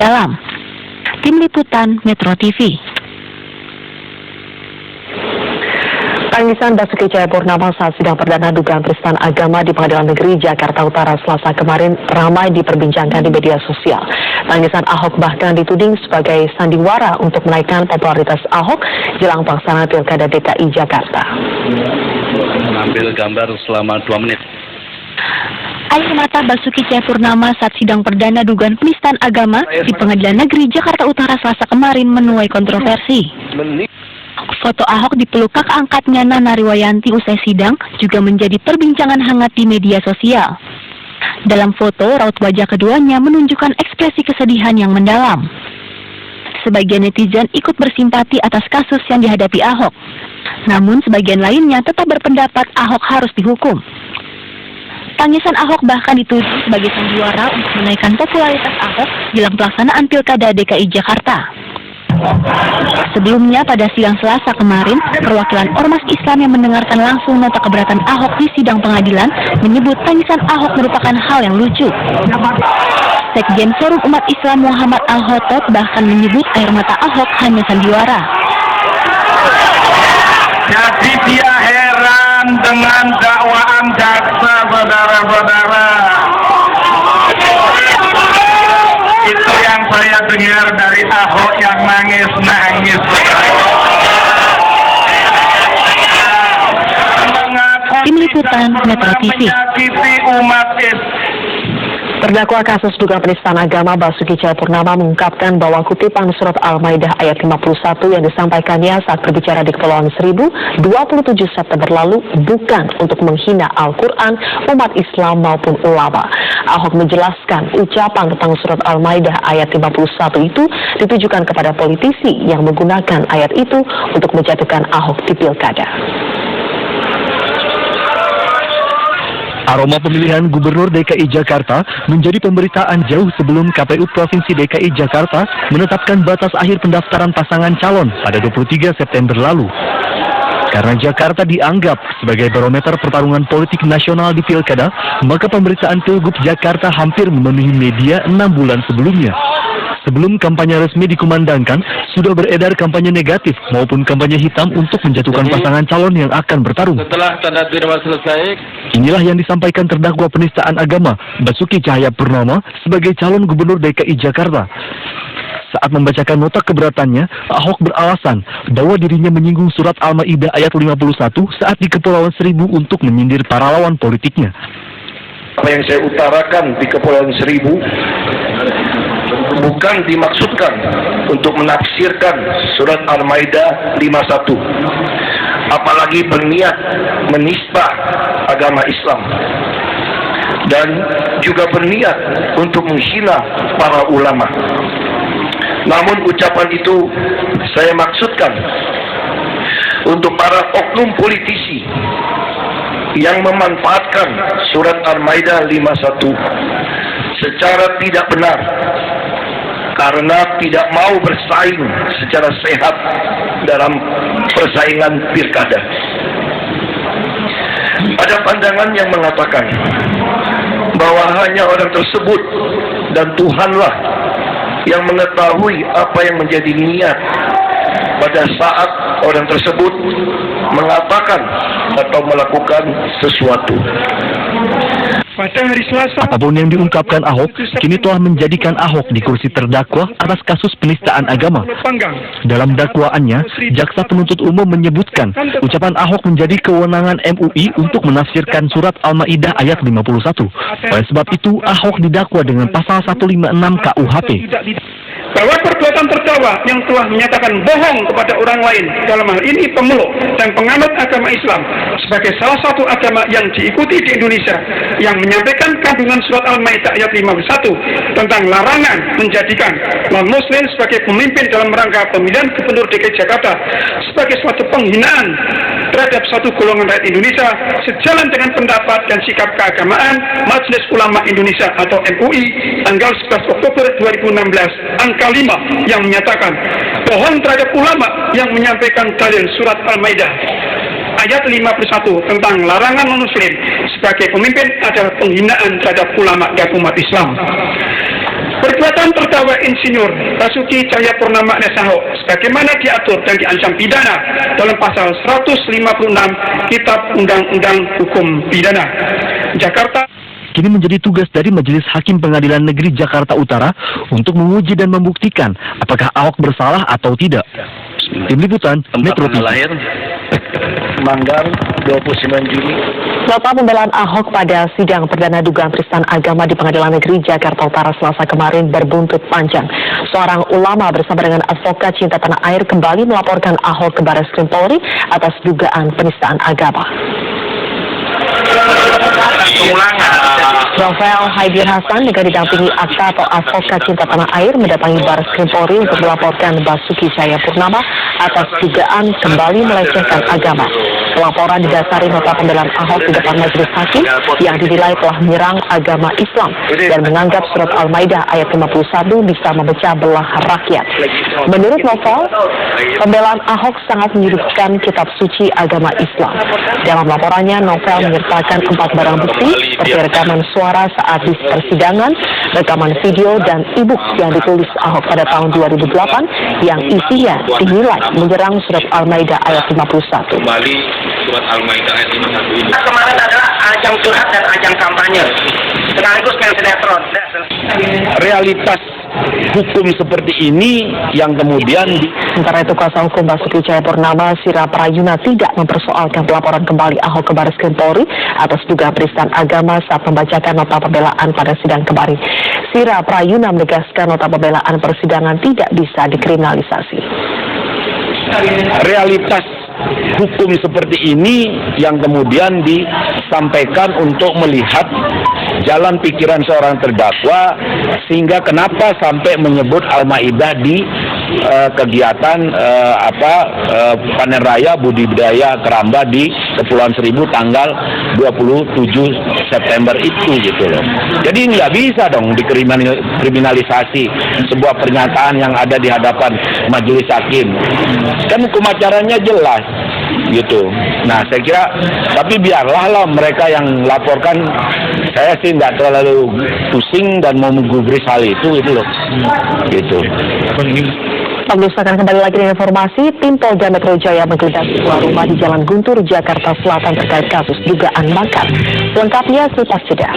dalam. Tim Liputan Metro TV. Tangisan Basuki Cahayapurnama saat sidang perdana dugaan penistaan agama di Pengadilan Negeri Jakarta Utara Selasa kemarin ramai diperbincangkan di media sosial. Tangisan Ahok bahkan dituding sebagai sandiwara untuk menaikkan popularitas Ahok jelang pelaksanaan Pilkada DKI Jakarta. Mengambil gambar selama 2 menit. Air mata Basuki Cahayapurnama saat sidang perdana dugaan penistaan agama di Pengadilan Negeri Jakarta Utara Selasa kemarin menuai kontroversi. Foto Ahok dipeluk kakak angkatnya Nana Riwayanti usai sidang juga menjadi perbincangan hangat di media sosial. Dalam foto, raut wajah keduanya menunjukkan ekspresi kesedihan yang mendalam. Sebagian netizen ikut bersimpati atas kasus yang dihadapi Ahok. Namun sebagian lainnya tetap berpendapat Ahok harus dihukum. Tangisan Ahok bahkan dituduh sebagai sandiwara untuk menaikkan popularitas Ahok jelang pelaksanaan Pilkada DKI Jakarta. Sebelumnya pada sidang Selasa kemarin, perwakilan Ormas Islam yang mendengarkan langsung nota keberatan Ahok di sidang pengadilan menyebut tangisan Ahok merupakan hal yang lucu. Sekjen Forum Umat Islam Muhammad Al-Hotot bahkan menyebut air mata Ahok hanya sandiwara. Jadi dia heran dengan dakwaan jaksa, saudara-saudara. Itu yang saya dengar dari Ahok yang nangis-nangis. Tim Liputan Metro TV. Terdakwa kasus dugaan penistaan agama Basuki Cahayapurnama mengungkapkan bahwa kutipan surat Al-Maidah ayat 51 yang disampaikannya saat berbicara di Kepulauan Seribu 27 September lalu bukan untuk menghina Al-Quran, umat Islam maupun ulama. Ahok menjelaskan ucapan tentang surat Al-Maidah ayat 51 itu ditujukan kepada politisi yang menggunakan ayat itu untuk menjatuhkan Ahok di Pilkada. Aroma pemilihan Gubernur DKI Jakarta menjadi pemberitaan jauh sebelum KPU Provinsi DKI Jakarta menetapkan batas akhir pendaftaran pasangan calon pada 23 September lalu. Karena Jakarta dianggap sebagai barometer pertarungan politik nasional di Pilkada, maka pemberitaan Pilgub Jakarta hampir memenuhi media 6 bulan sebelumnya. Sebelum kampanye resmi dikumandangkan, sudah beredar kampanye negatif maupun kampanye hitam untuk menjatuhkan pasangan calon yang akan bertarung. Setelah tanda terima selesai, Inilah yang disampaikan terdakwa penistaan agama Basuki Cahayapurnama sebagai calon gubernur DKI Jakarta. Saat membacakan nota keberatannya, Ahok beralasan bahwa dirinya menyinggung surat Al-Maidah ayat 51 saat di Kepulauan Seribu untuk menyindir para lawan politiknya. Apa yang saya utarakan di Kepulauan Seribu bukan dimaksudkan untuk menafsirkan surat Al-Maidah 51, apalagi berniat menisbah agama Islam dan juga berniat untuk menghina para ulama. Namun ucapan itu saya maksudkan untuk para oknum politisi yang memanfaatkan surat Al-Maidah 51 secara tidak benar karena tidak mau bersaing secara sehat dalam persaingan pilkada. Ada pandangan yang mengatakan bahwa hanya orang tersebut dan Tuhanlah yang mengetahui apa yang menjadi niat pada saat orang tersebut mengatakan atau melakukan sesuatu. Pada hari Selasa, Apapun yang diungkapkan Ahok, kini telah menjadikan Ahok di kursi terdakwa atas kasus penistaan agama. Dalam dakwaannya, jaksa penuntut umum menyebutkan ucapan Ahok menjadi kewenangan MUI untuk menafsirkan surat Al-Maidah ayat 51. Oleh sebab itu, Ahok didakwa dengan pasal 156 KUHP. bahwa perbuatan terdakwa yang telah menyatakan bohong kepada orang lain, dalam hal ini pemeluk dan penganut agama Islam, sebagai salah satu agama yang diikuti di Indonesia, yang menyampaikan kandungan surat Al-Maidah ayat 51 tentang larangan menjadikan non-muslim sebagai pemimpin dalam rangka pemilihan gubernur DKI Jakarta sebagai suatu penghinaan terhadap satu golongan rakyat Indonesia, sejalan dengan pendapat dan sikap keagamaan Majelis Ulama Indonesia atau MUI tanggal 11 Oktober 2016 angka 5 yang menyatakan bohong terhadap ulama yang menyampaikan dalil surat Al-Maidah ayat 51 tentang larangan non-muslim sebagai pemimpin adalah penghinaan terhadap ulama dan umat Islam. Perbuatan terdakwa Insinyur Basuki Cahayapurnama alias Ahok sebagaimana diatur dan diancam pidana dalam pasal 156 Kitab Undang-Undang Hukum Pidana. Jakarta Kini menjadi tugas dari Majelis Hakim Pengadilan Negeri Jakarta Utara untuk menguji dan membuktikan apakah Ahok bersalah atau tidak. Tim Liputan Metro TV. lahir Manggar 29 Juni. Nota pembelaan Ahok pada sidang perdana dugaan penistaan agama di Pengadilan Negeri Jakarta Utara Selasa kemarin berbuntut panjang. Seorang ulama bersama dengan advokat cinta tanah air kembali melaporkan Ahok ke Barreskrim Polri atas dugaan penistaan agama. Novel Haidir Hasan dengan didampingi akta atau advokat cinta tanah air mendatangi Barreskrim Polri untuk melaporkan Basuki Cahayapurnama atas dugaan kembali melecehkan agama. Laporan didasari nota pembelaan Ahok di depan majelis hakim yang dinilai telah menyerang agama Islam dan menganggap surat Al-Maidah ayat 51 bisa memecah belah rakyat. Menurut Novel, pembelaan Ahok sangat menyudutkan kitab suci agama Islam. Dalam laporannya, Novel menyertakan 4 barang bukti seperti rekaman suara saat di persidangan, rekaman video, dan e-book yang ditulis Ahok pada tahun 2008 yang isinya dinilai menyerang surat Al-Maidah ayat 51. Surat Al-Maidah ayat 51 ini. Kemarin adalah ajang curhat dan ajang kampanye sekaligus main sinetron. Realitas hukum seperti ini yang kemudian Sementara itu, kuasa hukum Basuki Cahayapurnama, Sira Prayuna, tidak mempersoalkan pelaporan kembali Ahok ke Barreskrim Polri atas dugaan penistaan agama saat membacakan nota pembelaan pada sidang kemarin. Sira Prayuna menegaskan nota pembelaan persidangan tidak bisa dikriminalisasi. realitas hukum seperti ini yang kemudian disampaikan untuk melihat jalan pikiran seorang terdakwa sehingga kenapa sampai menyebut Al-Maidah di kegiatan panen raya budidaya keramba di Kepulauan Seribu tanggal 27 September itu gitu loh. Jadi nggak bisa dong dikriminalisasi sebuah pernyataan yang ada di hadapan majelis hakim. Kan hukum acaranya jelas gitu. Nah saya kira tapi biarlah lah mereka yang laporkan, saya sih nggak terlalu pusing dan mau menggubris hal itu gitu loh. Gitu. Pemirsa, akan kembali lagi dengan informasi. Tim Polda Metro Jaya menggeledah sebuah rumah di Jalan Guntur, Jakarta Selatan terkait kasus dugaan makar. Lengkapnya selepas jeda.